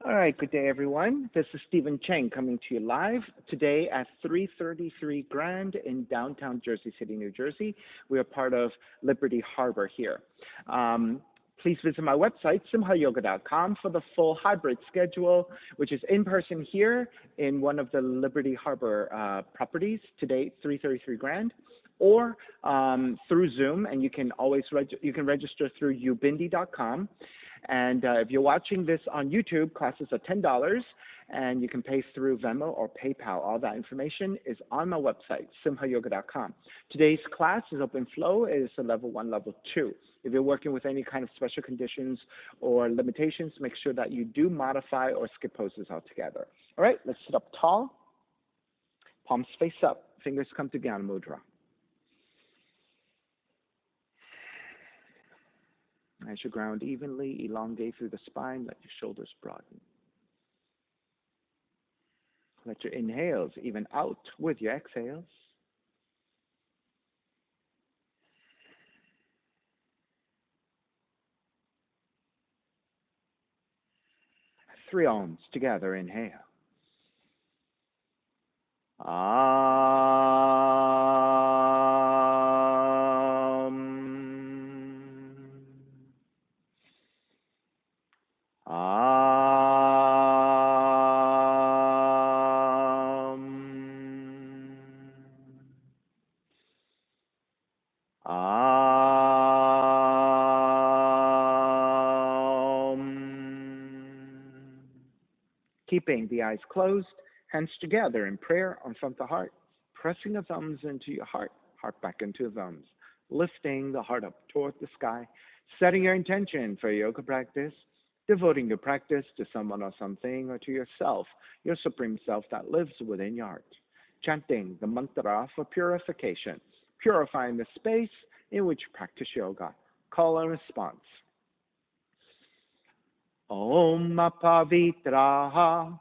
All right, good day, everyone. This is Stephen Cheng coming to you live today at 333 Grand in downtown Jersey City, New Jersey. We are part of Liberty Harbor here. Please visit my website, simhayoga.com, for the full hybrid schedule, which is in person here in one of the Liberty Harbor properties today, 333 Grand, or through Zoom, and you can always you can register through ubindi.com. And if you're watching this on YouTube, classes are $10, and you can pay through Venmo or PayPal. All that information is on my website, simhayoga.com. Today's class is open flow. It is a level 1, level 2. If you're working with any kind of special conditions or limitations, make sure that you do modify or skip poses altogether. All right, let's sit up tall, palms face up, fingers come to Jnana Mudra. As you ground evenly, elongate through the spine, let your shoulders broaden. Let your inhales even out with your exhales. Three ohms together, inhale. Keeping the eyes closed, hands together in prayer on front of the heart, pressing the thumbs into your heart, heart back into the thumbs, lifting the heart up toward the sky, setting your intention for your yoga practice, devoting your practice to someone or something or to yourself, your supreme self that lives within your heart, chanting the mantra for purification, purifying the space in which you practice yoga. Call and response. Om Pavitraha,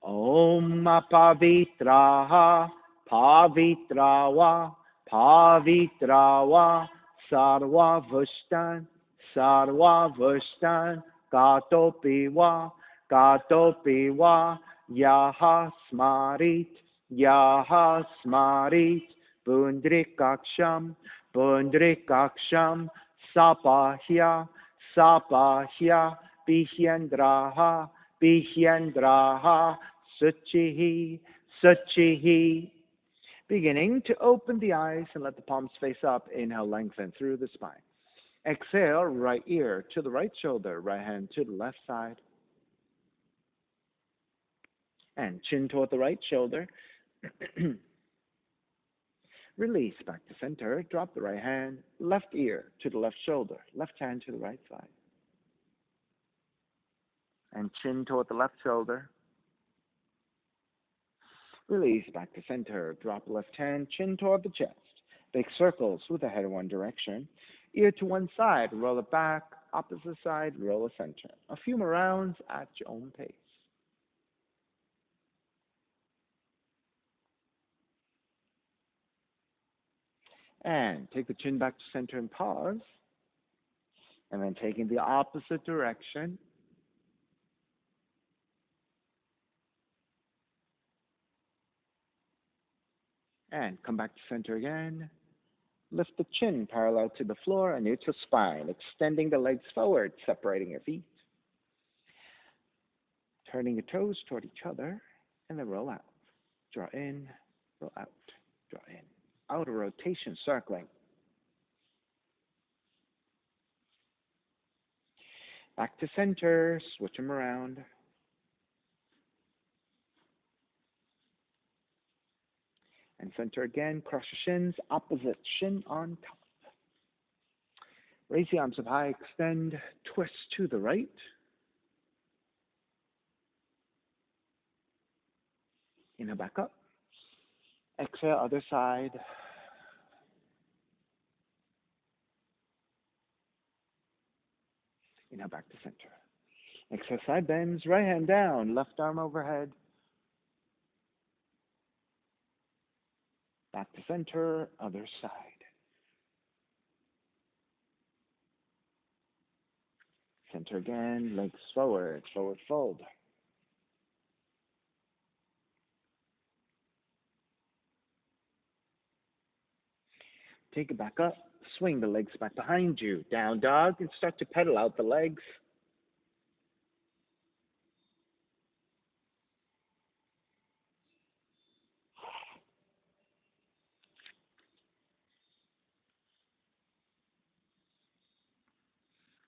Om Pavitraha, Pavitrawa, Pavitrawa, Sarva Vushtan, Sarva Vushtan, Gatopiwa, Gatopiwa, Yaha Smarit, Yaha Smarit, Bundrikaksham, Bundrikaksham, Sapahya, Sapahya, Bihyendraha, Bihyendraha, Suchihi, Suchihi. Beginning to open the eyes and let the palms face up. Inhale, lengthen through the spine. Exhale, right ear to the right shoulder, right hand to the left side. And chin toward the right shoulder. Release back to center. Drop the right hand, left ear to the left shoulder, left hand to the right side. And chin toward the left shoulder. Release back to center. Drop left hand, chin toward the chest. Big circles with the head in one direction. Ear to one side, roll it back. Opposite side, roll the center. A few more rounds at your own pace. And take the chin back to center and pause. And then taking the opposite direction. And come back to center again. Lift the chin parallel to the floor and neutral spine, extending the legs forward, separating your feet. Turning your toes toward each other, and then roll out. Draw in, roll out, draw in. Outer rotation, circling. Back to center, switch them around. And center again, cross your shins, opposite shin on top. Raise the arms up high, extend, twist to the right. Inhale back up. Exhale, other side. Inhale back to center. Exhale, side bends, right hand down, left arm overhead. Back to center, other side. Center again, legs forward, forward fold. Take it back up. Swing the legs back behind you. Down dog and start to pedal out the legs.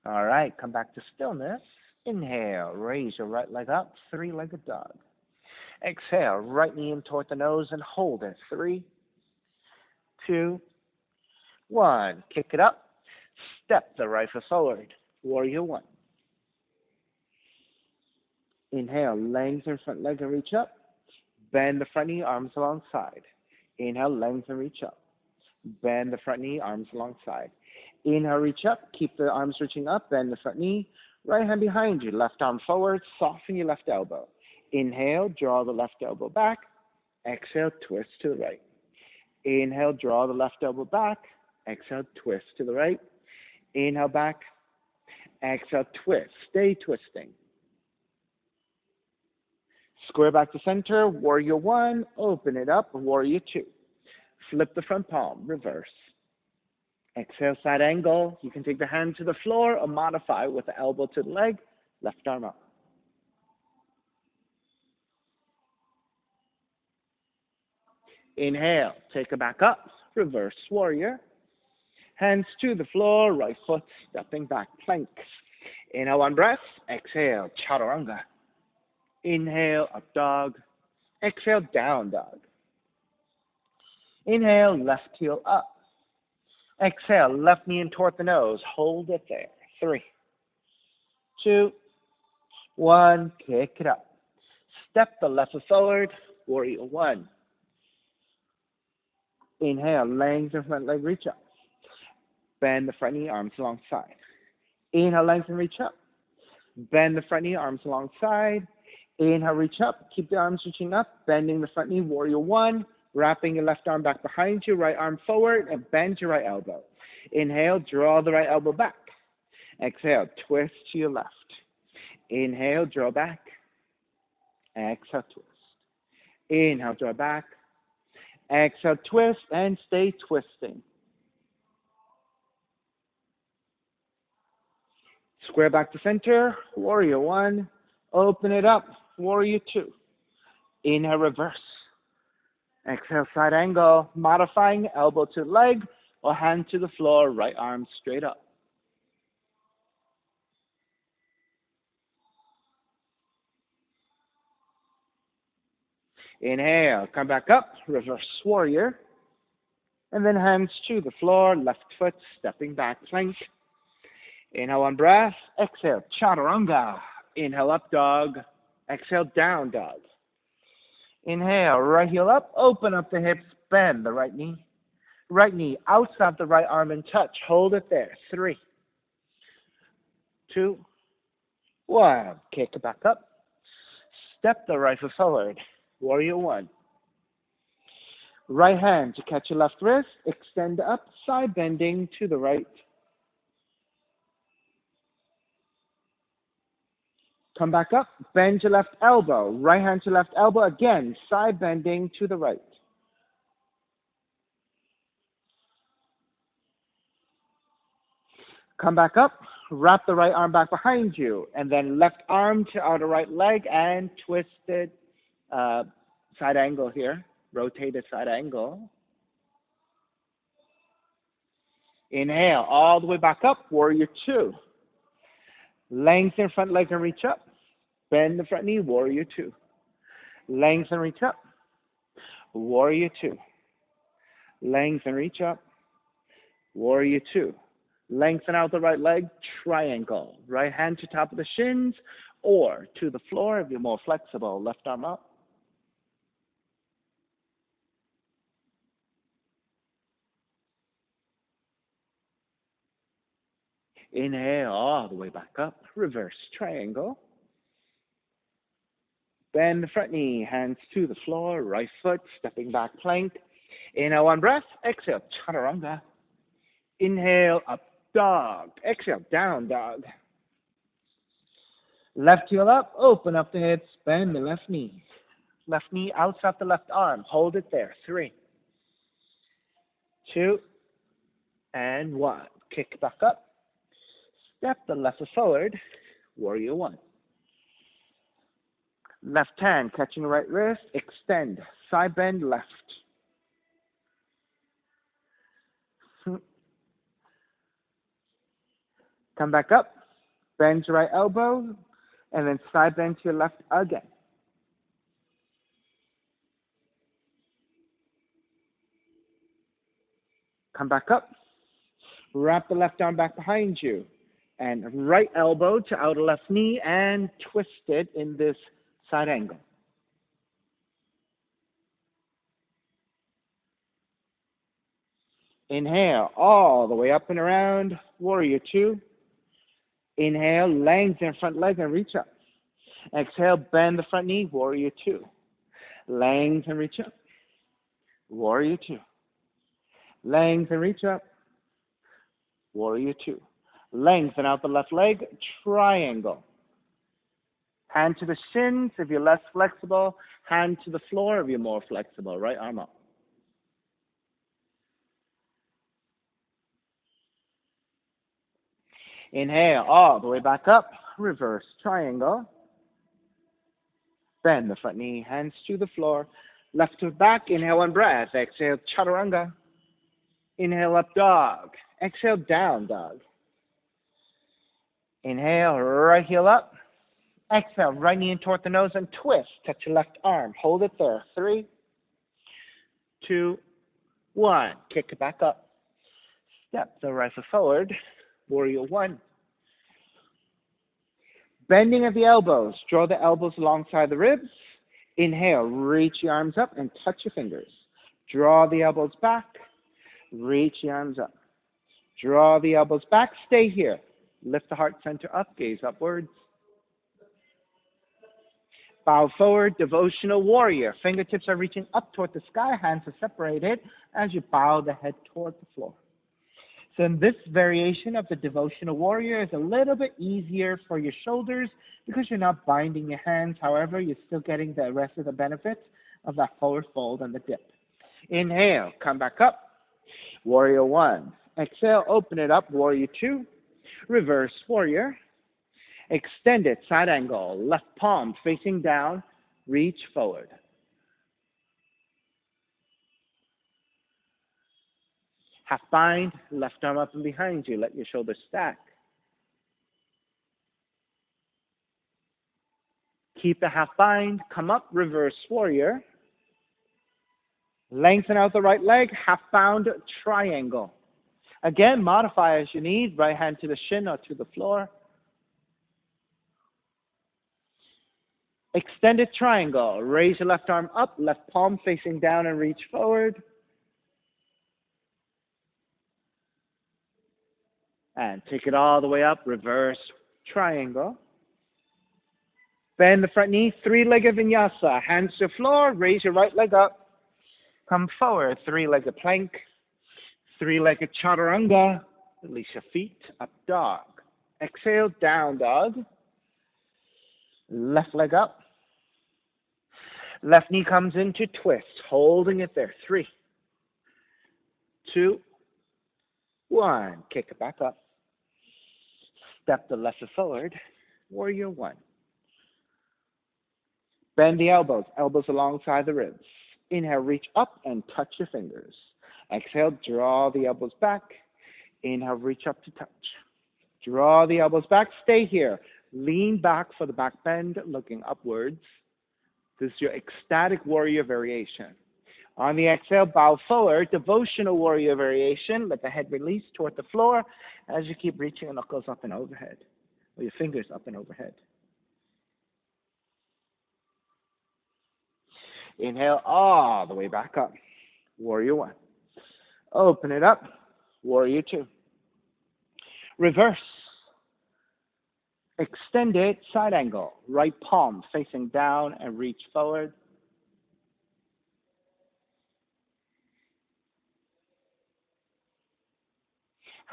All right, come back to stillness. Inhale, raise your right leg up, three-legged dog. Exhale, right knee in toward the nose and hold it. 3, 2, 1. Kick it up. Step the right foot forward. Warrior 1. Inhale, lengthen front leg and reach up. Bend the front knee, arms alongside. Inhale, lengthen, reach up. Bend the front knee, arms alongside. Inhale, reach up. Keep the arms reaching up. Bend the front knee. Right hand behind you. Left arm forward. Soften your left elbow. Inhale, draw the left elbow back. Exhale, twist to the right. Inhale, draw the left elbow back. Exhale, twist to the right. Inhale, back. Exhale, twist. Stay twisting. Square back to center. Warrior 1. Open it up. Warrior 2. Flip the front palm. Reverse. Exhale, side angle. You can take the hand to the floor or modify with the elbow to the leg. Left arm up. Inhale, take it back up, reverse warrior. Hands to the floor, right foot stepping back, plank. Inhale, one breath. Exhale, chaturanga. Inhale, up dog. Exhale, down dog. Inhale, left heel up. Exhale, left knee in toward the nose. Hold it there. 3, 2, 1. Kick it up. Step the left foot forward. Warrior 1. Inhale, lengthen front leg, reach up. Bend the front knee, arms alongside. Inhale, lengthen, reach up. Bend the front knee, arms alongside. Inhale, reach up. Keep the arms reaching up, bending the front knee, warrior 1. Wrapping your left arm back behind you, right arm forward, and bend your right elbow. Inhale, draw the right elbow back. Exhale, twist to your left. Inhale, draw back. Exhale, twist. Inhale, draw back. Exhale, twist, and stay twisting. Square back to center, warrior 1. Open it up, warrior 2. Inhale, reverse. Exhale, side angle, modifying elbow to leg or hand to the floor, right arm straight up. Inhale, come back up, reverse warrior. And then hands to the floor, left foot stepping back, plank. Inhale, one breath. Exhale, chaturanga. Inhale, up dog. Exhale, down dog. Inhale, right heel up, open up the hips, bend the right knee. Right knee outside the right arm and touch. Hold it there. 3, 2, 1. Kick it back up. Step the right foot forward. Warrior 1. Right hand to catch your left wrist. Extend up, side bending to the right. Come back up, bend your left elbow. Right hand to left elbow again, side bending to the right. Come back up, wrap the right arm back behind you, and then left arm to outer right leg and twisted side angle here, rotated side angle. Inhale, all the way back up, warrior 2. Lengthen front leg and reach up. Bend the front knee, warrior 2. Lengthen, reach up. Warrior 2. Lengthen, reach up. Warrior 2. Lengthen out the right leg, triangle. Right hand to top of the shins or to the floor if you're more flexible. Left arm up. Inhale all the way back up. Reverse triangle. Bend the front knee, hands to the floor, right foot, stepping back plank. Inhale, one breath. Exhale, chaturanga. Inhale, up dog. Exhale, down dog. Left heel up, open up the hips, bend the left knee. Left knee outside the left arm. Hold it there. 3, 2, And one. Kick back up. Step the left foot forward. Warrior one. Left hand catching the right wrist. Extend. Side bend left. Come back up. Bend your right elbow. And then side bend to your left again. Come back up. Wrap the left arm back behind you. And right elbow to outer left knee and twist it in this side angle. Inhale all the way up and around. Warrior two. Inhale, lengthen front leg and reach up. Exhale, bend the front knee. Warrior two. Lengthen, reach up. Warrior two. Lengthen, reach up. Warrior two. Lengthen out the left leg. Triangle. Hand to the shins if you're less flexible. Hand to the floor if you're more flexible. Right arm up. Inhale all the way back up. Reverse triangle. Bend the front knee. Hands to the floor. Left to back. Inhale one breath. Exhale chaturanga. Inhale up dog. Exhale down dog. Inhale right heel up. Exhale right knee in toward the nose and twist. Touch your left arm. Hold it there. 3, 2, 1. Kick it back up. Step the right foot forward. Warrior one. Bending of the elbows. Draw the elbows alongside the ribs. Inhale, reach your arms up and touch your fingers. Draw the elbows back. Reach your arms up. Draw the elbows back. Stay here. Lift the heart center up. Gaze upwards. Bow forward. Devotional warrior. Fingertips are reaching up toward the sky. Hands are separated as you bow the head toward the floor. So in this variation of the devotional warrior is a little bit easier for your shoulders because you're not binding your hands. However, you're still getting the rest of the benefits of that forward fold and the dip. Inhale, come back up. Warrior one. Exhale, open it up. Warrior two. Reverse warrior. Extend it, side angle. Left palm facing down. Reach forward. Half bind, left arm up and behind you. Let your shoulders stack. Keep the half bind. Come up, reverse warrior. Lengthen out the right leg, half bound triangle. Again, modify as you need. Right hand to the shin or to the floor. Extended triangle. Raise your left arm up, left palm facing down and reach forward. And take it all the way up, reverse triangle. Bend the front knee, three-legged vinyasa. Hands to the floor, raise your right leg up. Come forward, three-legged plank. Three-legged chaturanga. Release your feet, up dog. Exhale, down dog. Left leg up. Left knee comes into twist, holding it there. 3, 2, 1. Kick it back up. Step the left foot forward. Warrior one. Bend the elbows, elbows alongside the ribs. Inhale, reach up and touch your fingers. Exhale, draw the elbows back. Inhale, reach up to touch. Draw the elbows back, stay here. Lean back for the back bend, looking upwards. This is your ecstatic warrior variation. On the exhale, bow forward, devotional warrior variation. Let the head release toward the floor as you keep reaching your knuckles up and overhead, or your fingers up and overhead. Inhale all the way back up. Warrior one. Open it up. Warrior two. Reverse. Extend it, side angle. Right palm facing down and reach forward.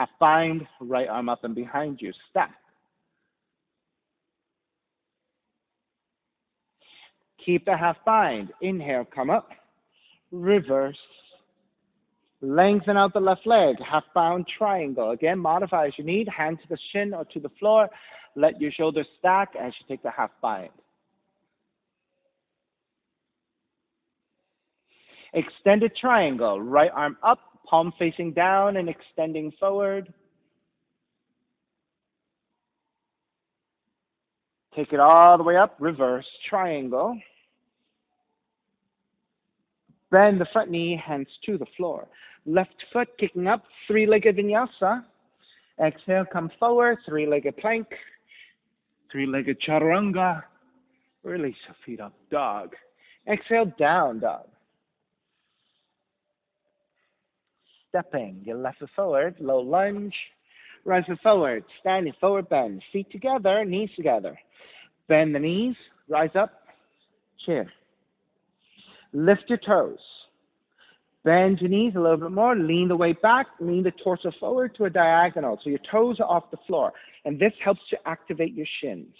Half bind, right arm up and behind you. Stack. Keep the half bind. Inhale, come up. Reverse. Lengthen out the left leg, half-bound triangle. Again, modify as you need, hand to the shin or to the floor. Let your shoulders stack as you take the half-bind. Extended triangle, right arm up, palm facing down and extending forward. Take it all the way up, reverse triangle. Bend the front knee, hands to the floor. Left foot kicking up, three-legged vinyasa. Exhale, come forward, three-legged plank, three-legged chaturanga. Release your feet up, dog. Exhale, down dog. Stepping your left foot forward, low lunge. Right foot forward, standing forward bend. Feet together, knees together. Bend the knees, rise up, chair. Lift your toes. Bend your knees a little bit more, lean the weight back, lean the torso forward to a diagonal so your toes are off the floor. And this helps to activate your shins.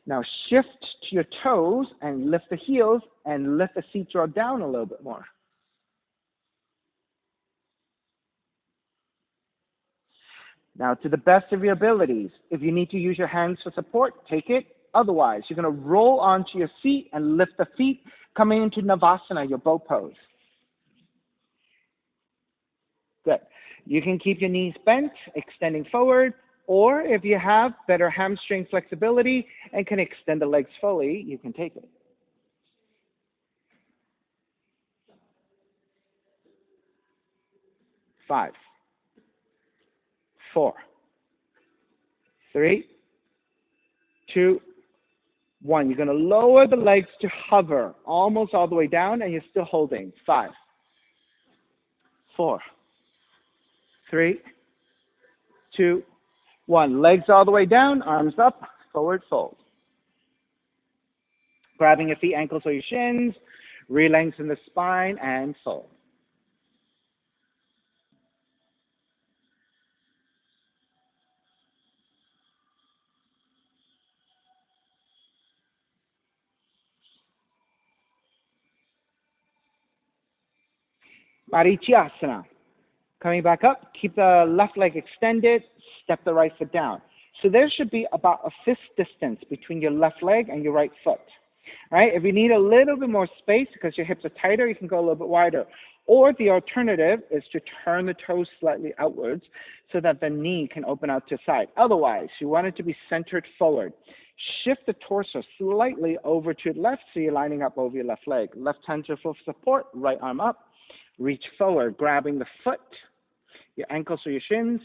Now shift to your toes and lift the heels and lift the seat draw down a little bit more. Now to the best of your abilities, if you need to use your hands for support, take it. Otherwise, you're going to roll onto your seat and lift the feet, coming into Navasana, your bow pose. Good. You can keep your knees bent, extending forward, or if you have better hamstring flexibility and can extend the legs fully, you can take it. Five, four, three, two, one. You're going to lower the legs to hover almost all the way down, and you're still holding. Five, four, three, two, one. Legs all the way down, arms up, forward fold. Grabbing your feet, ankles, or your shins, re-lengthen the spine, and fold. Marichyasana. Coming back up, keep the left leg extended, step the right foot down. So there should be about a fist distance between your left leg and your right foot. Right? If you need a little bit more space because your hips are tighter, you can go a little bit wider. Or the alternative is to turn the toes slightly outwards so that the knee can open out to the side. Otherwise, you want it to be centered forward. Shift the torso slightly over to the left so you're lining up over your left leg. Left hand to full support, right arm up. Reach forward, grabbing the foot, your ankles or your shins.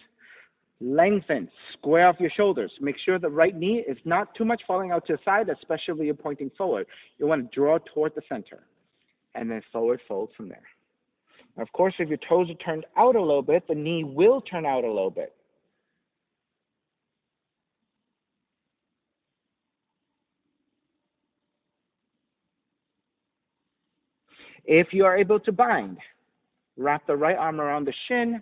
Lengthen, square off your shoulders. Make sure the right knee is not too much falling out to the side, especially when you're pointing forward. You want to draw toward the center, and then forward fold from there. Now, of course, if your toes are turned out a little bit, the knee will turn out a little bit. If you are able to bind, wrap the right arm around the shin,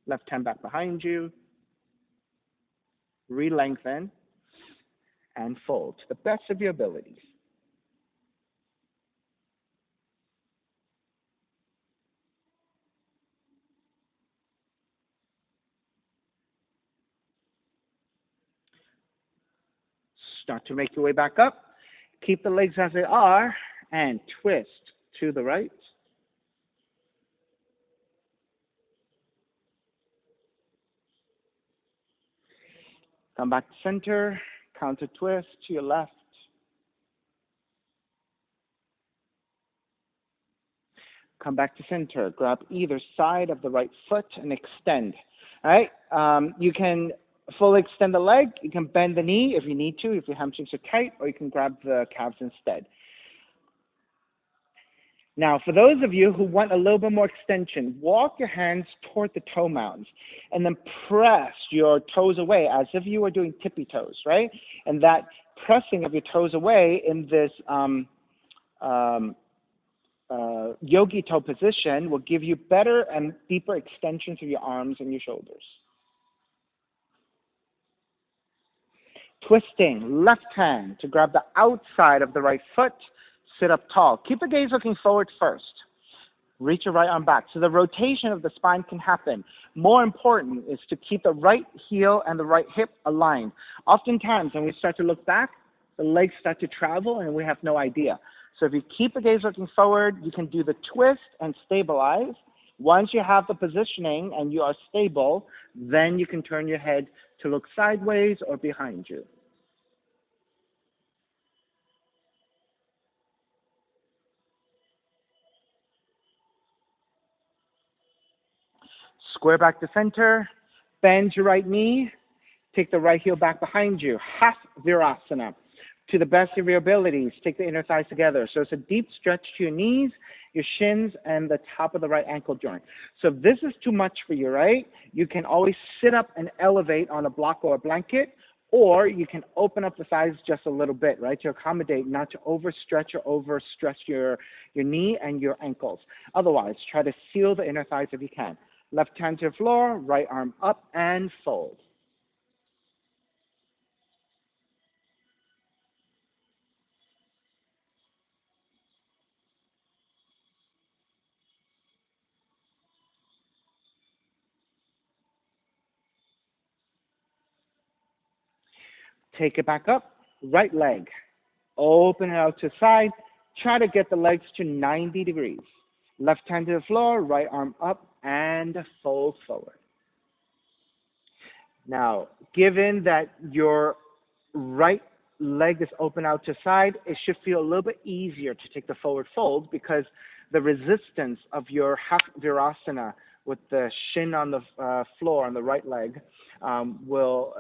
left hand back behind you, re-lengthen, and fold to the best of your abilities. Start to make your way back up. Keep the legs as they are and twist to the right. Come back to center, counter twist to your left. Come back to center, grab either side of the right foot and extend. All right, you can fully extend the leg, you can bend the knee if you need to, if your hamstrings are tight, or you can grab the calves instead. Now, for those of you who want a little bit more extension, walk your hands toward the toe mounds and then press your toes away as if you were doing tippy toes, right? And that pressing of your toes away in this yogi toe position will give you better and deeper extensions of your arms and your shoulders. Twisting, left hand to grab the outside of the right foot, Sit up tall. Keep the gaze looking forward first. Reach your right arm back so the rotation of the spine can happen. More important is to keep the right heel and the right hip aligned. Oftentimes, when we start to look back, the legs start to travel and we have no idea. So if you keep the gaze looking forward, you can do the twist and stabilize. Once you have the positioning and you are stable, then you can turn your head to look sideways or behind you. Square back to center, bend your right knee, take the right heel back behind you, half virasana. To the best of your abilities, take the inner thighs together. So it's a deep stretch to your knees, your shins, and the top of the right ankle joint. So if this is too much for you, right, you can always sit up and elevate on a block or a blanket, or you can open up the thighs just a little bit, right, to accommodate, not to overstretch or overstress your knee and your ankles. Otherwise, try to seal the inner thighs if you can. Left hand to the floor, right arm up and fold. Take it back up, right leg. Open it out to the side. Try to get the legs to 90 degrees. Left hand to the floor, right arm up, and fold forward. Now, given that your right leg is open out to the side, it should feel a little bit easier to take the forward fold because the resistance of your half virasana with the shin on the floor on the right leg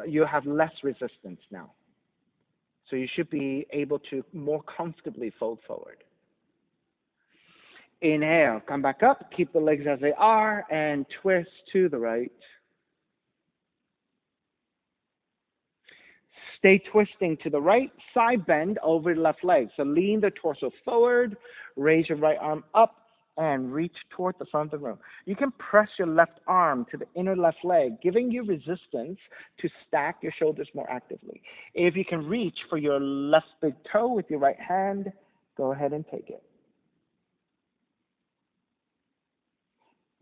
you have less resistance now. So you should be able to more comfortably fold forward. Inhale, come back up, keep the legs as they are, and twist to the right. Stay twisting to the right, side bend over the left leg. So lean the torso forward, raise your right arm up, and reach toward the front of the room. You can press your left arm to the inner left leg, giving you resistance to stack your shoulders more actively. If you can reach for your left big toe with your right hand, go ahead and take it.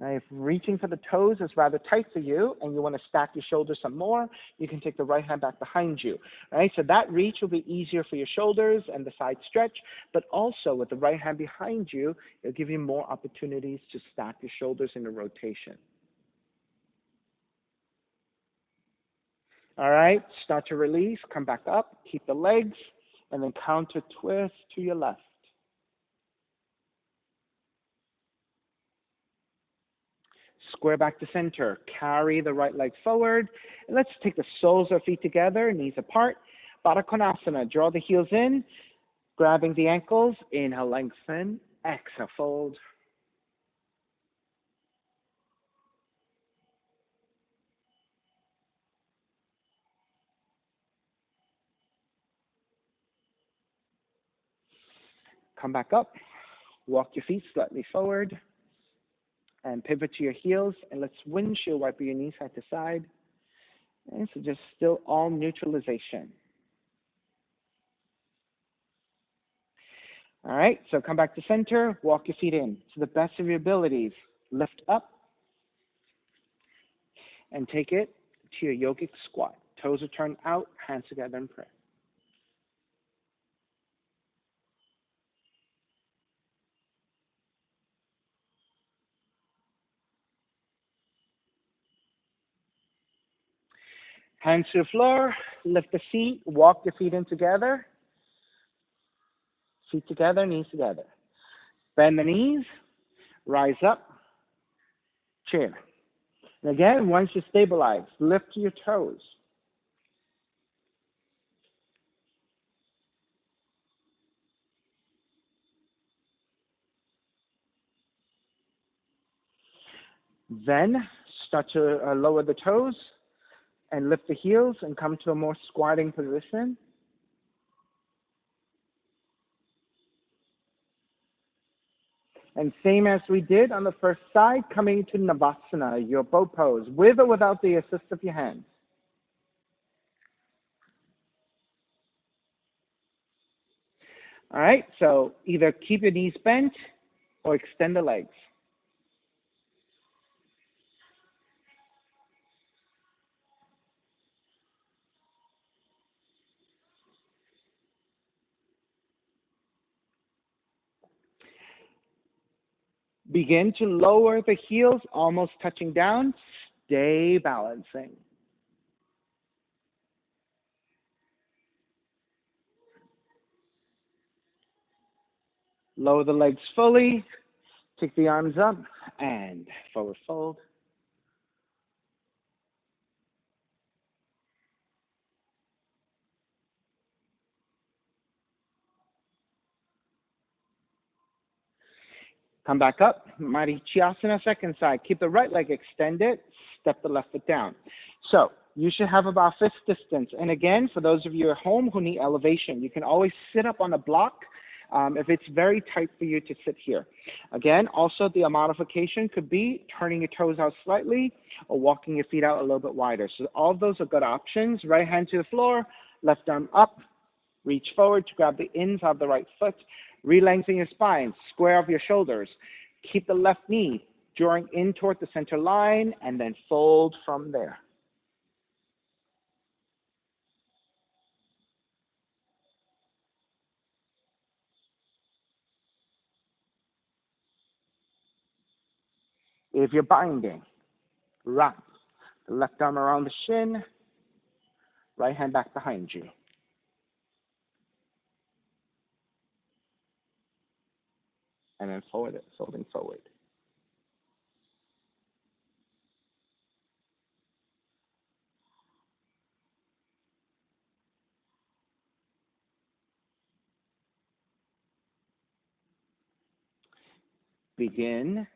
Now, if reaching for the toes is rather tight for you and you want to stack your shoulders some more, you can take the right hand back behind you. Right? So that reach will be easier for your shoulders and the side stretch, but also with the right hand behind you, it'll give you more opportunities to stack your shoulders in a rotation. All right, start to release, come back up, keep the legs, and then counter twist to your left. Square back to center. Carry the right leg forward. And let's take the soles of feet together, knees apart. Baddha Konasana. Draw the heels in, grabbing the ankles. Inhale, lengthen. Exhale, fold. Come back up. Walk your feet slightly forward. And pivot to your heels. And let's windshield wipe your knees side to side. And so just still all neutralization. All right, so come back to center, walk your feet in to the best of your abilities. Lift up and take it to your yogic squat. Toes are turned out, hands together in prayer. Hands to the floor, lift the feet, walk your feet in together. Feet together, knees together. Bend the knees, rise up, chair. And again, once you stabilize, lift your toes. Then start to lower the toes and lift the heels and come to a more squatting position. And same as we did on the first side, coming to Navasana, your bow pose, with or without the assist of your hands. All right, so either keep your knees bent or extend the legs. Begin to lower the heels, almost touching down. Stay balancing. Lower the legs fully. Take the arms up and forward fold. Come back up. Marichyasana, second side. Keep the right leg extended. Step the left foot down. So you should have about fist distance. And again, for those of you at home who need elevation, you can always sit up on a block if it's very tight for you to sit here. Again, also the modification could be turning your toes out slightly or walking your feet out a little bit wider. So all of those are good options. Right hand to the floor, left arm up, reach forward to grab the ins of the right foot. Re-lengthen your spine, square off your shoulders. Keep the left knee drawing in toward the center line and then fold from there. If you're binding, wrap the left arm around the shin, right hand back behind you. And then forward it, folding forward. Begin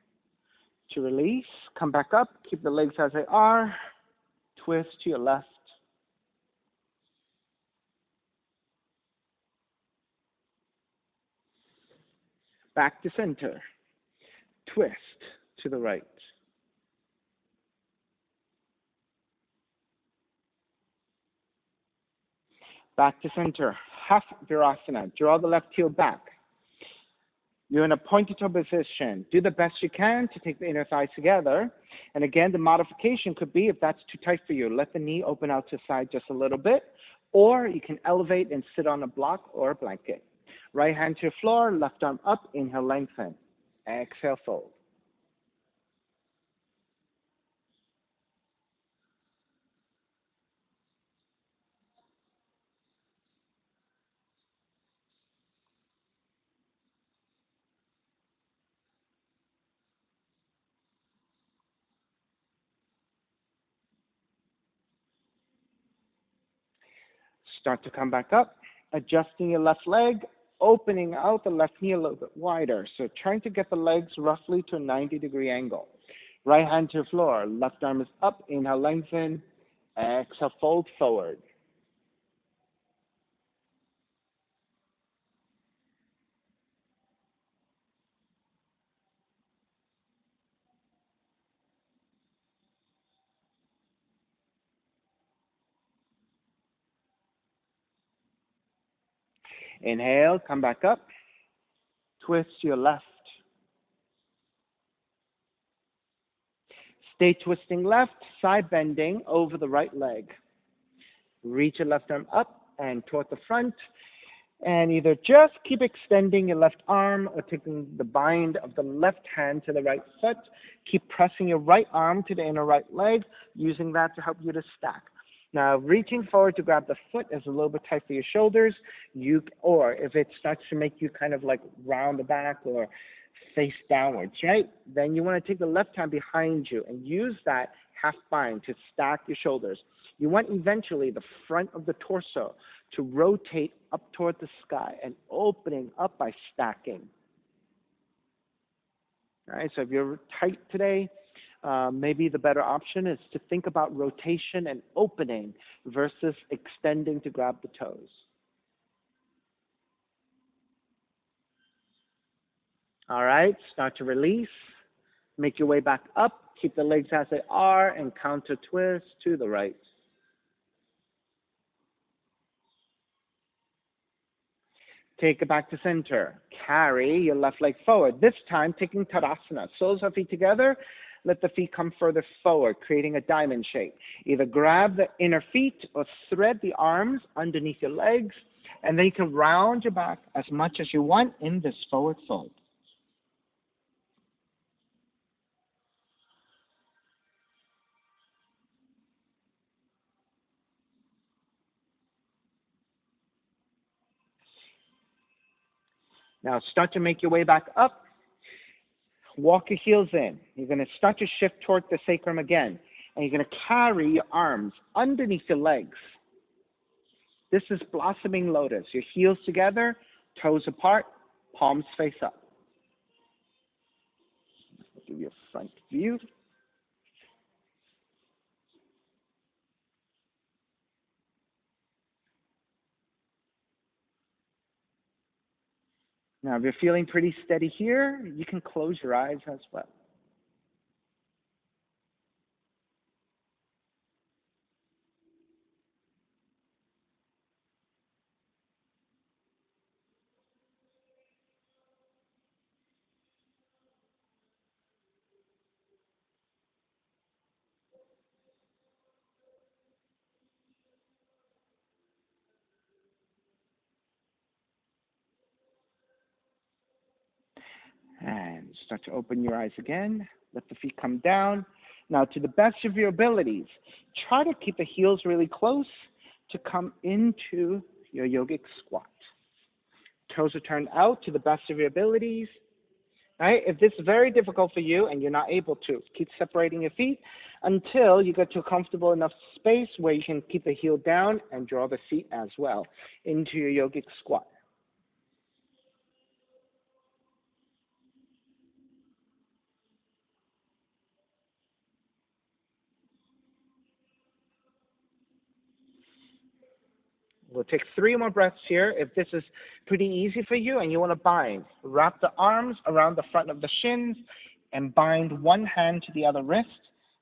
to release, come back up, keep the legs as they are, twist to your left. Back to center, twist to the right. Back to center, half virasana. Draw the left heel back. You're in a pointed toe position. Do the best you can to take the inner thighs together. And again, the modification could be, if that's too tight for you, let the knee open out to the side just a little bit, or you can elevate and sit on a block or a blanket. Right hand to the floor, left arm up, inhale, lengthen. Exhale, fold. Start to come back up, adjusting your left leg, opening out the left knee a little bit wider. So trying to get the legs roughly to a 90-degree angle. Right hand to the floor, left arm is up, inhale, lengthen, exhale, fold forward. Inhale, come back up, twist to your left. Stay twisting left, side bending over the right leg. Reach your left arm up and toward the front. And either just keep extending your left arm or taking the bind of the left hand to the right foot. Keep pressing your right arm to the inner right leg, using that to help you to stack. Now, reaching forward to grab the foot is a little bit tight for your shoulders. Or if it starts to make you kind of like round the back or face downwards, right? Then you want to take the left hand behind you and use that half bind to stack your shoulders. You want eventually the front of the torso to rotate up toward the sky and opening up by stacking. All right, so if you're tight today, maybe the better option is to think about rotation and opening versus extending to grab the toes. All right, start to release. Make your way back up. Keep the legs as they are and counter twist to the right. Take it back to center. Carry your left leg forward. This time, taking Tadasana. Soles of feet together. Let the feet come further forward, creating a diamond shape. Either grab the inner feet or thread the arms underneath your legs, and then you can round your back as much as you want in this forward fold. Now start to make your way back up. Walk your heels in. You're going to start to shift toward the sacrum again. And you're going to carry your arms underneath your legs. This is blossoming lotus. Your heels together, toes apart, palms face up. I'll give you a front view. Now, if you're feeling pretty steady here, you can close your eyes as well. And start to open your eyes again. Let the feet come down. Now, to the best of your abilities, try to keep the heels really close to come into your yogic squat. Toes are turned out to the best of your abilities. Right? If this is very difficult for you and you're not able to, keep separating your feet until you get to a comfortable enough space where you can keep the heel down and draw the feet as well into your yogic squat. We'll take 3 more breaths here. If this is pretty easy for you and you want to bind, wrap the arms around the front of the shins and bind one hand to the other wrist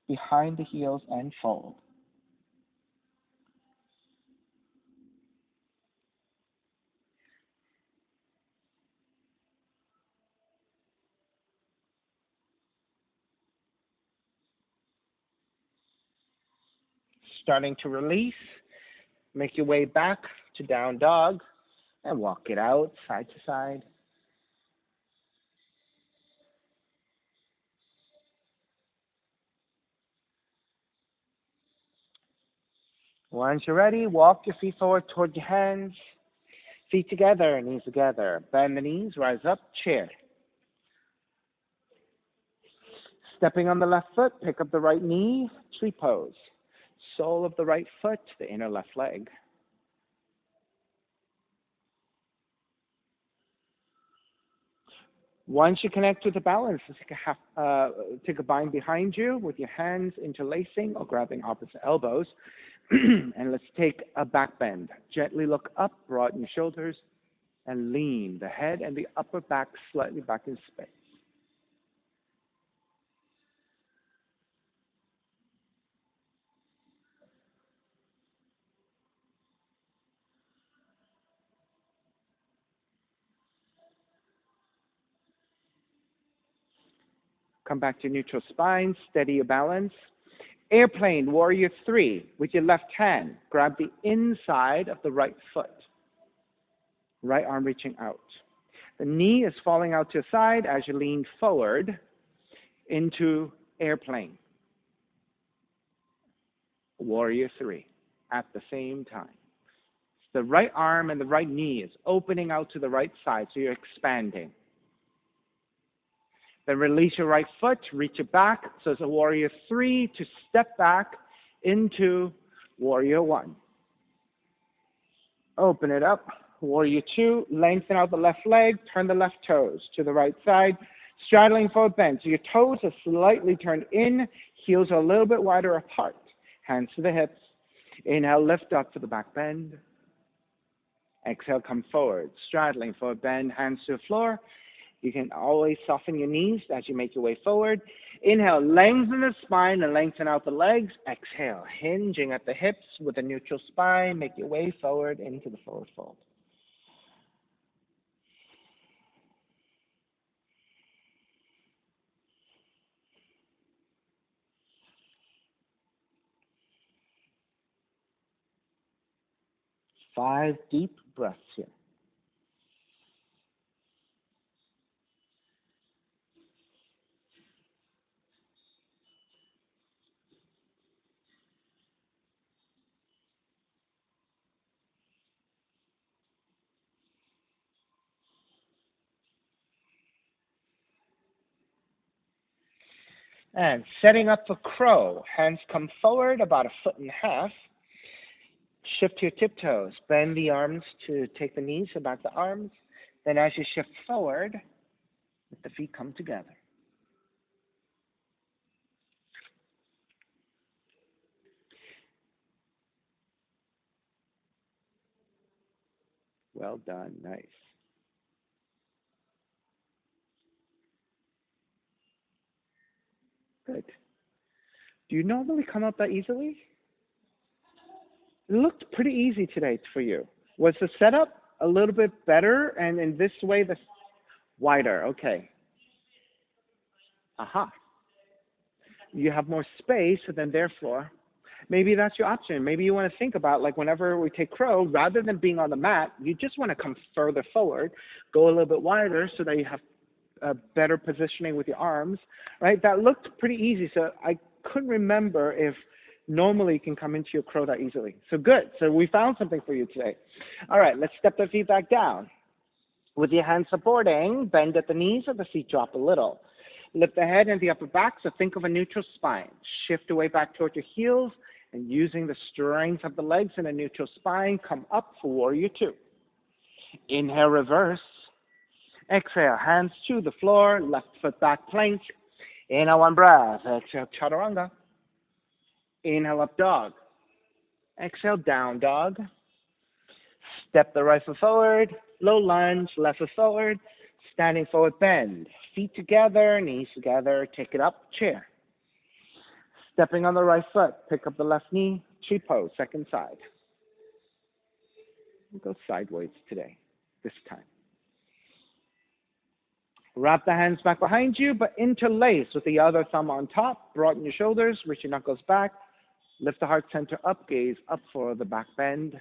behind the heels and fold. Starting to release, make your way back to down dog and walk it out side to side. Once you're ready, walk your feet forward toward your hands. Feet together, knees together. Bend the knees, rise up, chair. Stepping on the left foot, pick up the right knee, tree pose. Sole of the right foot, the inner left leg. Once you connect with the balance, take a bind behind you with your hands interlacing or grabbing opposite elbows. And let's take a back bend. Gently look up, broaden your shoulders, and lean the head and the upper back slightly back in space. Come back to neutral spine, steady your balance. Airplane, warrior 3, with your left hand, grab the inside of the right foot. Right arm reaching out. The knee is falling out to the side as you lean forward into airplane. Warrior 3 at the same time. The right arm and the right knee is opening out to the right side, so you're expanding. Then release your right foot, reach it back. So it's a warrior 3 to step back into warrior 1. Open it up. Warrior 2, lengthen out the left leg, turn the left toes to the right side, straddling forward bend. So your toes are slightly turned in, heels are a little bit wider apart. Hands to the hips. Inhale, lift up for the back bend. Exhale, come forward, straddling forward bend, hands to the floor. You can always soften your knees as you make your way forward. Inhale, lengthen the spine and lengthen out the legs. Exhale, hinging at the hips with a neutral spine. Make your way forward into the forward fold. 5 deep breaths here. And setting up for crow. Hands come forward about 1.5 feet. Shift your tiptoes. Bend the arms to take the knees to back the arms. Then as you shift forward, let the feet come together. Well done. Nice. Good. Do you normally come up that easily? It looked pretty easy today for you. Was the setup a little bit better and in this way the wider? Okay. Aha. You have more space, so then therefore, maybe that's your option. Maybe you want to think about like whenever we take crow, rather than being on the mat, you just want to come further forward, go a little bit wider so that you have better positioning with your arms, right? That looked pretty easy, so I couldn't remember if normally you can come into your crow that easily. So good. So we found something for you today. All right, let's step the feet back down. With your hands supporting, bend at the knees or the feet drop a little. Lift the head and the upper back, so think of a neutral spine. Shift away back toward your heels, and using the strength of the legs in a neutral spine, come up for warrior two. Inhale, reverse. Exhale, hands to the floor, left foot back plank. Inhale, one breath. Exhale, chaturanga. Inhale, up dog. Exhale, down dog. Step the right foot forward, low lunge, left foot forward, standing forward bend. Feet together, knees together, take it up, chair. Stepping on the right foot, pick up the left knee, tree pose, second side. We'll go sideways today, this time. Wrap the hands back behind you, but interlace with the other thumb on top. Broaden your shoulders, reach your knuckles back. Lift the heart center up, gaze up for the back bend.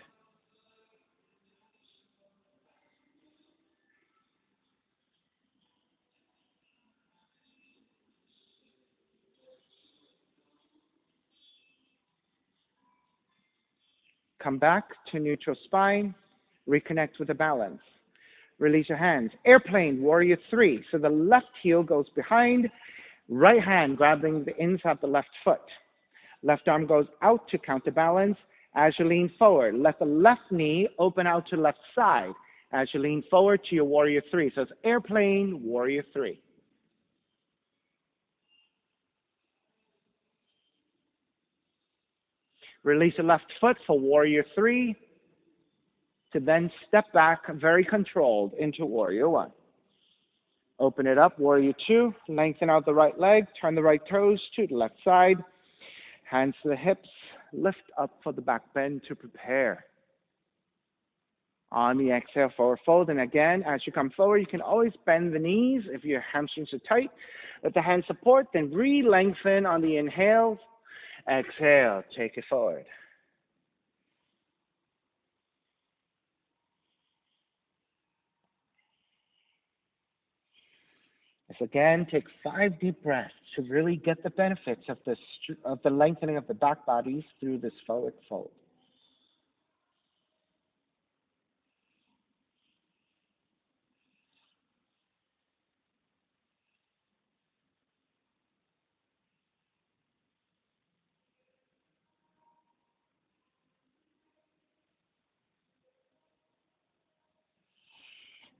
Come back to neutral spine. Reconnect with the balance. Release your hands. Airplane, warrior three. So the left heel goes behind, right hand grabbing the inside of the left foot. Left arm goes out to counterbalance. As you lean forward, let the left knee open out to left side. As you lean forward to your warrior three. So it's airplane, warrior three. Release the left foot for warrior three, to then step back very controlled into warrior one. Open it up, warrior two, lengthen out the right leg, turn the right toes to the left side, hands to the hips, lift up for the back bend to prepare. On the exhale, forward fold, and again, as you come forward, you can always bend the knees if your hamstrings are tight. Let the hands support, then re-lengthen on the inhale. Exhale, take it forward. So again, take 5 deep breaths to really get the benefits of the lengthening of the back bodies through this forward fold.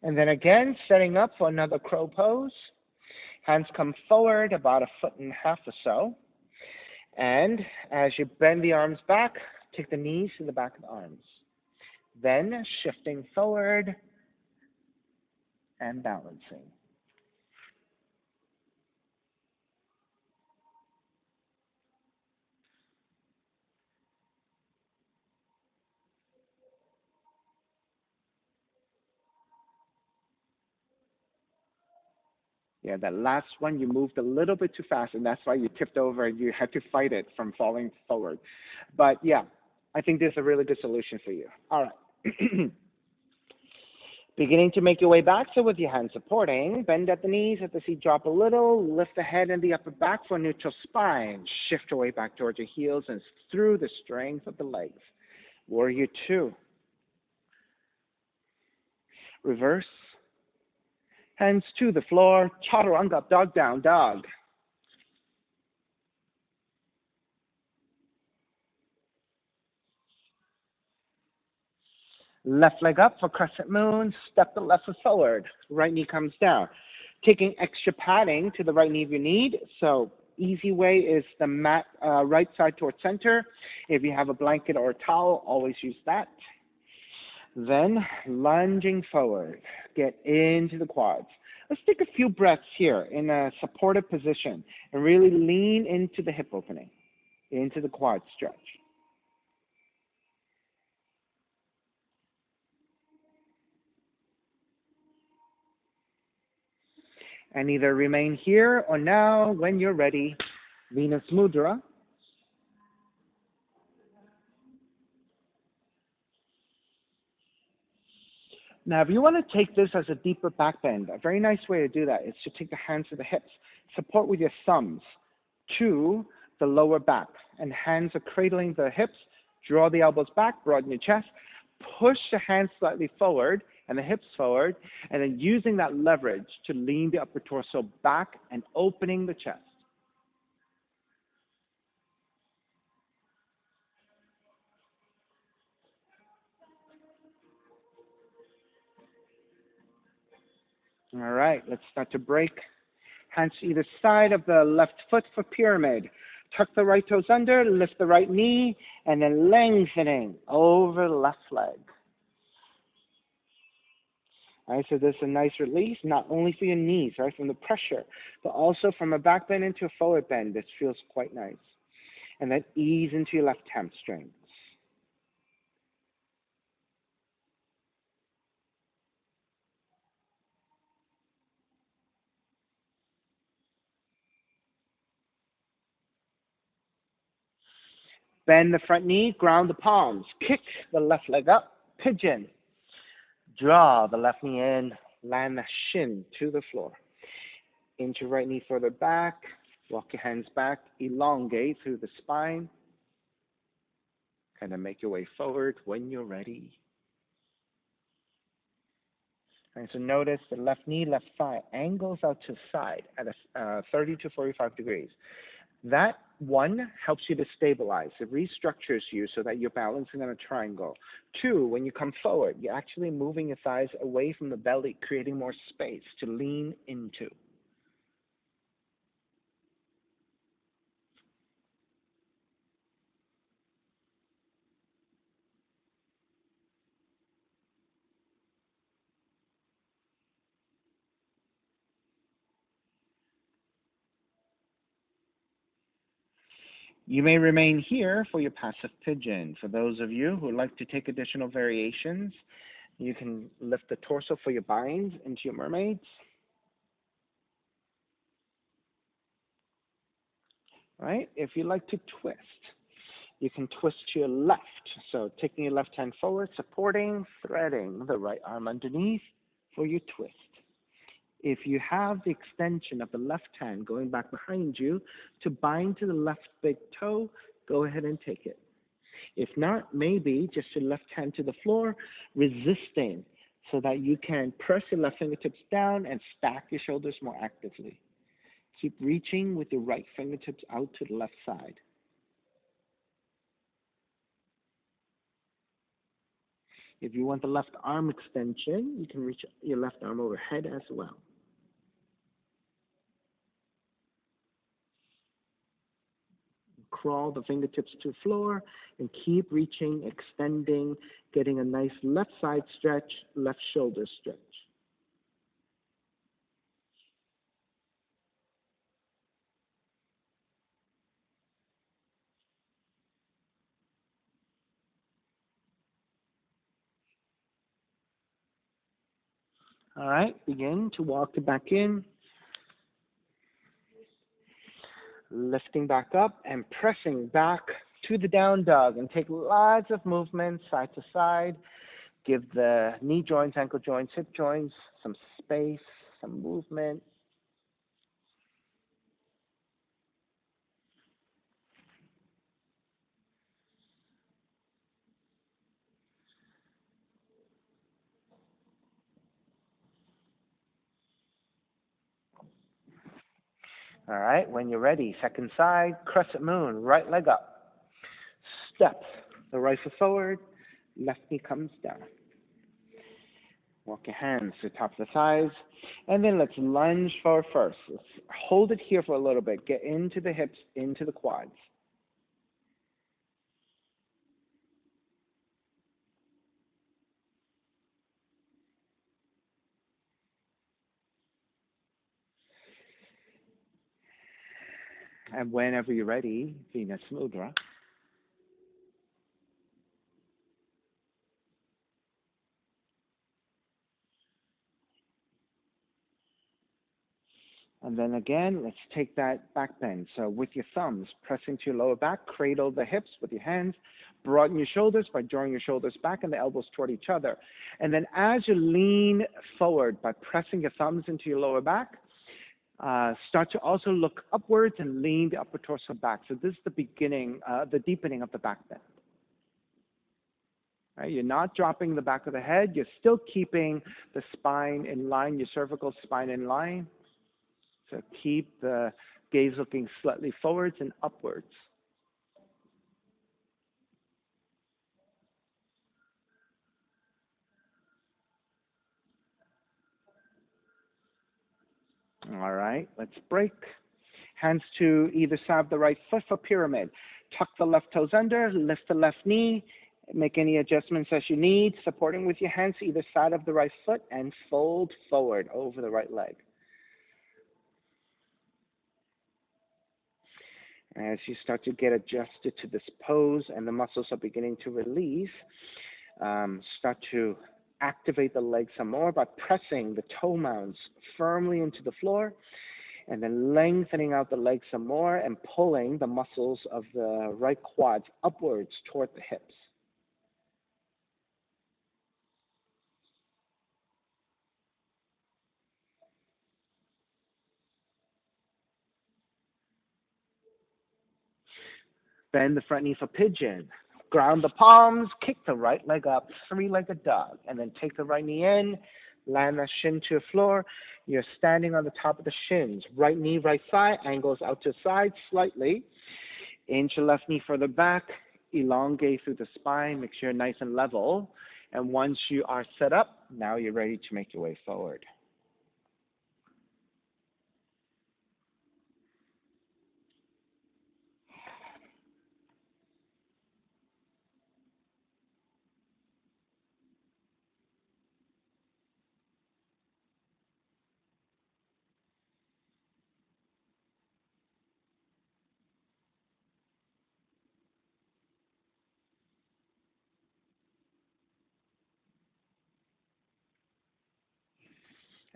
And then again, setting up for another crow pose. Hands come forward about 1.5 feet or so. And as you bend the arms back, take the knees to the back of the arms. Then shifting forward and balancing. Yeah, that last one, you moved a little bit too fast, and that's why you tipped over and you had to fight it from falling forward. But yeah, I think this is a really good solution for you. All right. Beginning to make your way back, so with your hands supporting, bend at the knees, at the seat drop a little, lift the head and the upper back for a neutral spine. Shift your way back towards your heels and through the strength of the legs. Warrior two. Reverse. Hands to the floor. Chaturanga, dog down, dog. Left leg up for crescent moon. Step the left foot forward. Right knee comes down. Taking extra padding to the right knee if you need. So easy way is the mat right side towards center. If you have a blanket or a towel, always use that. Then lunging forward. Get into the quads. Let's take a few breaths here in a supportive position and really lean into the hip opening, into the quad stretch. And either remain here or now, when you're ready, Venus Mudra. Now, if you want to take this as a deeper back bend, a very nice way to do that is to take the hands to the hips, support with your thumbs to the lower back, and hands are cradling the hips. Draw the elbows back, broaden your chest, push the hands slightly forward and the hips forward, and then using that leverage to lean the upper torso back and opening the chest. All right, let's start to break. Hands to either side of the left foot for pyramid. Tuck the right toes under, lift the right knee, and then lengthening over the left leg. All right, so this is a nice release, not only for your knees, right, from the pressure, but also from a back bend into a forward bend. This feels quite nice. And then ease into your left hamstring. Bend the front knee, ground the palms. Kick the left leg up, pigeon. Draw the left knee in, land the shin to the floor. Inch your right knee further back, walk your hands back, elongate through the spine. Kind of make your way forward when you're ready. And so notice the left knee, left thigh angles out to the side at a 30 to 45 degrees. That one helps you to stabilize. It restructures you so that you're balancing on a triangle. Two, when you come forward, you're actually moving your thighs away from the belly, creating more space to lean into. You may remain here for your passive pigeon. For those of you who like to take additional variations, you can lift the torso for your binds into your mermaids. Right? If you like to twist, you can twist to your left. So taking your left hand forward, supporting, threading the right arm underneath for your twist. If you have the extension of the left hand going back behind you to bind to the left big toe, go ahead and take it. If not, maybe just your left hand to the floor, resisting so that you can press your left fingertips down and stack your shoulders more actively. Keep reaching with your right fingertips out to the left side. If you want the left arm extension, you can reach your left arm overhead as well. Crawl the fingertips to the floor and keep reaching, extending, getting a nice left side stretch, left shoulder stretch. All right, begin to walk it back in, lifting back up and pressing back to the down dog, and take lots of movements side to side. Give the knee joints, ankle joints, hip joints some space, some movement. All right, when you're ready, second side, crescent moon, right leg up. Step the right foot forward, left knee comes down. Walk your hands to the top of the thighs, and then let's lunge forward first. Let's hold it here for a little bit. Get into the hips, into the quads. And whenever you're ready, Venus Mudra. And then again, let's take that back bend. So with your thumbs, press into your lower back, cradle the hips with your hands, broaden your shoulders by drawing your shoulders back and the elbows toward each other. And then as you lean forward by pressing your thumbs into your lower back, start to also look upwards and lean the upper torso back. So this is the beginning, the deepening of the back bend. Right? You're not dropping the back of the head. You're still keeping the spine in line, your cervical spine in line. So keep the gaze looking slightly forwards and upwards. All right, let's break. Hands to either side of the right foot for pyramid. Tuck the left toes under, lift the left knee, make any adjustments as you need, supporting with your hands to either side of the right foot, and fold forward over the right leg. As you start to get adjusted to this pose and the muscles are beginning to release, start to activate the legs some more by pressing the toe mounds firmly into the floor and then lengthening out the legs some more and pulling the muscles of the right quads upwards toward the hips. Bend the front knee for pigeon. Ground the palms, kick the right leg up, three-legged dog, and then take the right knee in, land the shin to the floor. You're standing on the top of the shins. Right knee, right thigh, angles out to the side slightly. Inch your left knee further back, elongate through the spine, make sure you're nice and level. And once you are set up, now you're ready to make your way forward.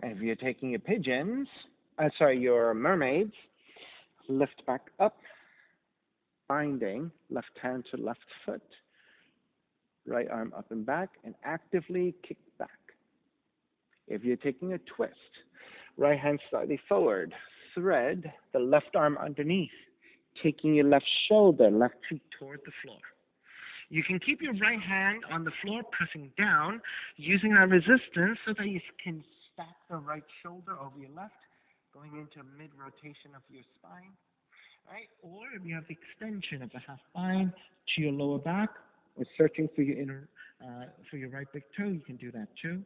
And if you're taking your pigeons, your mermaids, lift back up, binding, left hand to left foot, right arm up and back, and actively kick back. If you're taking a twist, right hand slightly forward, thread the left arm underneath, taking your left shoulder, left cheek toward the floor. You can keep your right hand on the floor, pressing down, using that resistance so that you can stack the right shoulder over your left, going into a mid-rotation of your spine. Right? Or if you have the extension of the half spine to your lower back, or searching for your for your right big toe, you can do that too.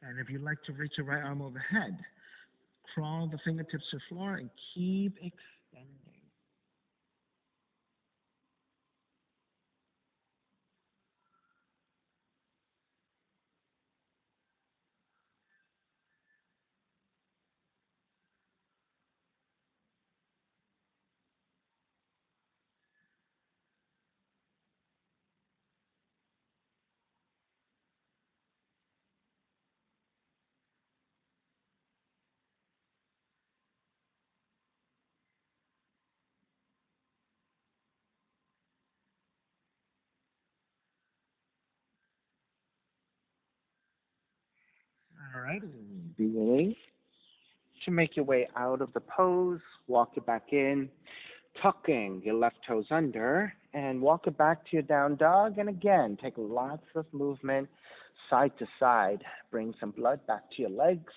And if you'd like to reach your right arm overhead, crawl the fingertips to the floor and keep extending. right. Beginning to make your way out of the pose, walk it back in, tucking your left toes under, and walk it back to your down dog. And again, take lots of movement side to side. Bring some blood back to your legs.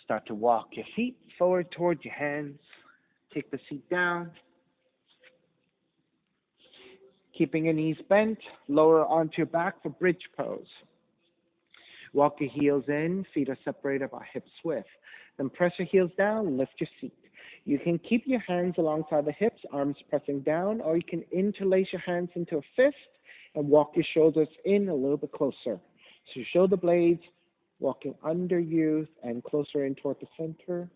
Start to walk your feet forward towards your hands. Take the seat down. Keeping your knees bent, lower onto your back for bridge pose. Walk your heels in, feet are separated by hips width. Then press your heels down, lift your seat. You can keep your hands alongside the hips, arms pressing down, or you can interlace your hands into a fist and walk your shoulders in a little bit closer. So shoulder blades walking under you and closer in toward the center.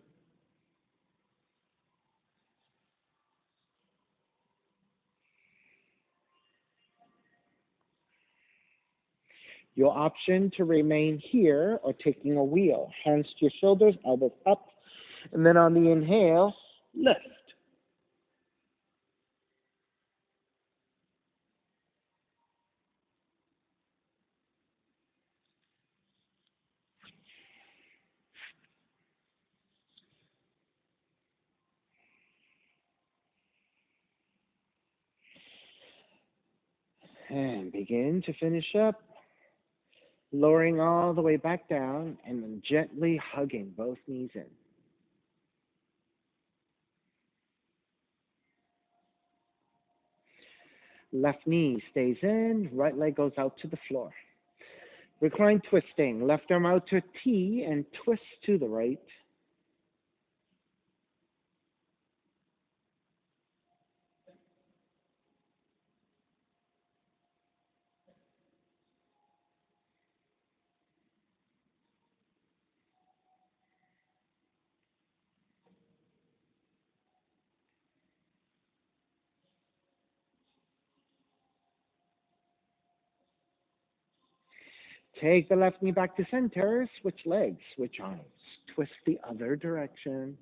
Your option to remain here or taking a wheel. Hands to your shoulders, elbows up, and then on the inhale, lift. And begin to finish up, lowering all the way back down and then gently hugging both knees in. Left knee stays in, right leg goes out to the floor. Recline twisting, left arm out to a T and twist to the right. Take the left knee back to center, switch legs, switch arms. Twist the other direction.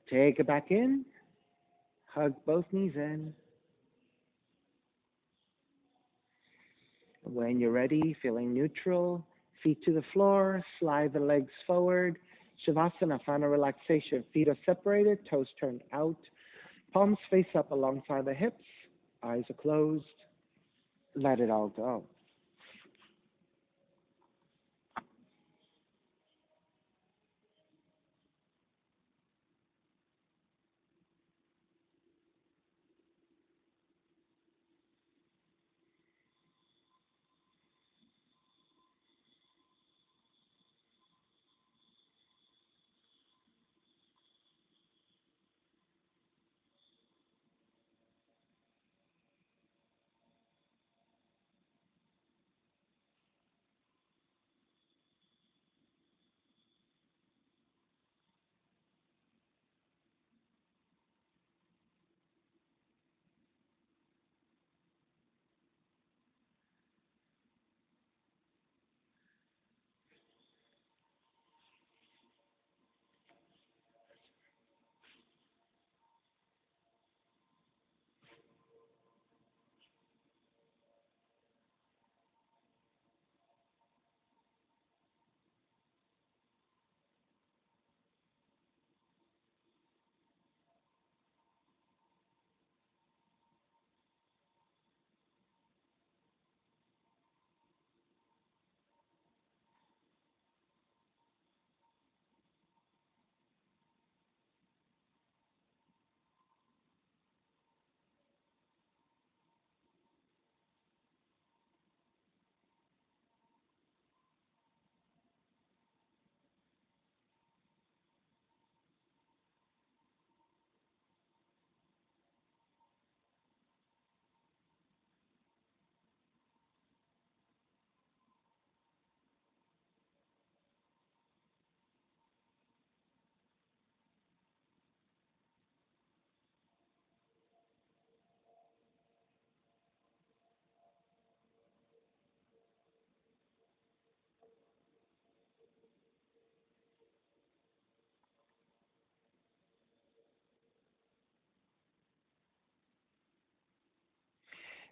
Take it back in, hug both knees in. When you're ready, feeling neutral, feet to the floor, slide the legs forward. Shavasana, final relaxation. Feet are separated, toes turned out, palms face up alongside the hips, eyes are closed. Let it all go.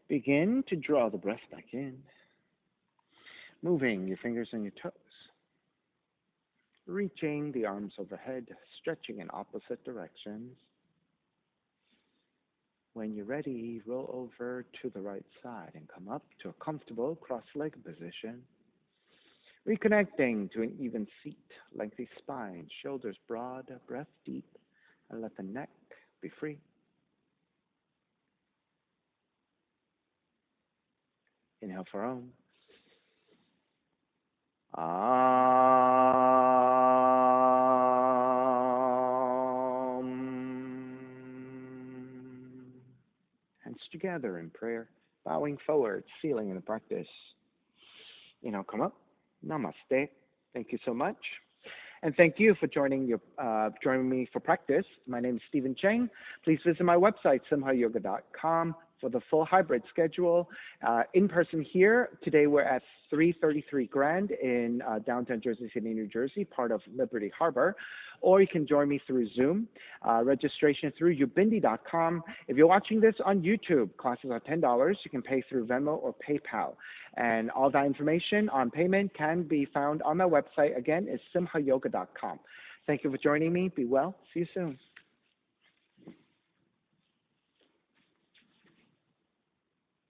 Begin to draw the breath back in, moving your fingers and your toes, reaching the arms overhead, stretching in opposite directions. When you're ready, roll over to the right side and come up to a comfortable cross-legged position. Reconnecting to an even seat, lengthy spine, shoulders broad, breath deep, and let the neck be free. Inhale for Om. Hands together in prayer, bowing forward, sealing in the practice. Come up. Namaste. Thank you so much. And thank you for joining me for practice. My name is Stephen Cheng. Please visit my website, simhayoga.com, for the full hybrid schedule. In person here, today we're at 333 Grand in downtown Jersey City, New Jersey, part of Liberty Harbor. Or you can join me through Zoom. Registration through ubindi.com. If you're watching this on YouTube, classes are $10. You can pay through Venmo or PayPal. And all that information on payment can be found on my website. Again, it's simhayoga.com. Thank you for joining me. Be well. See you soon.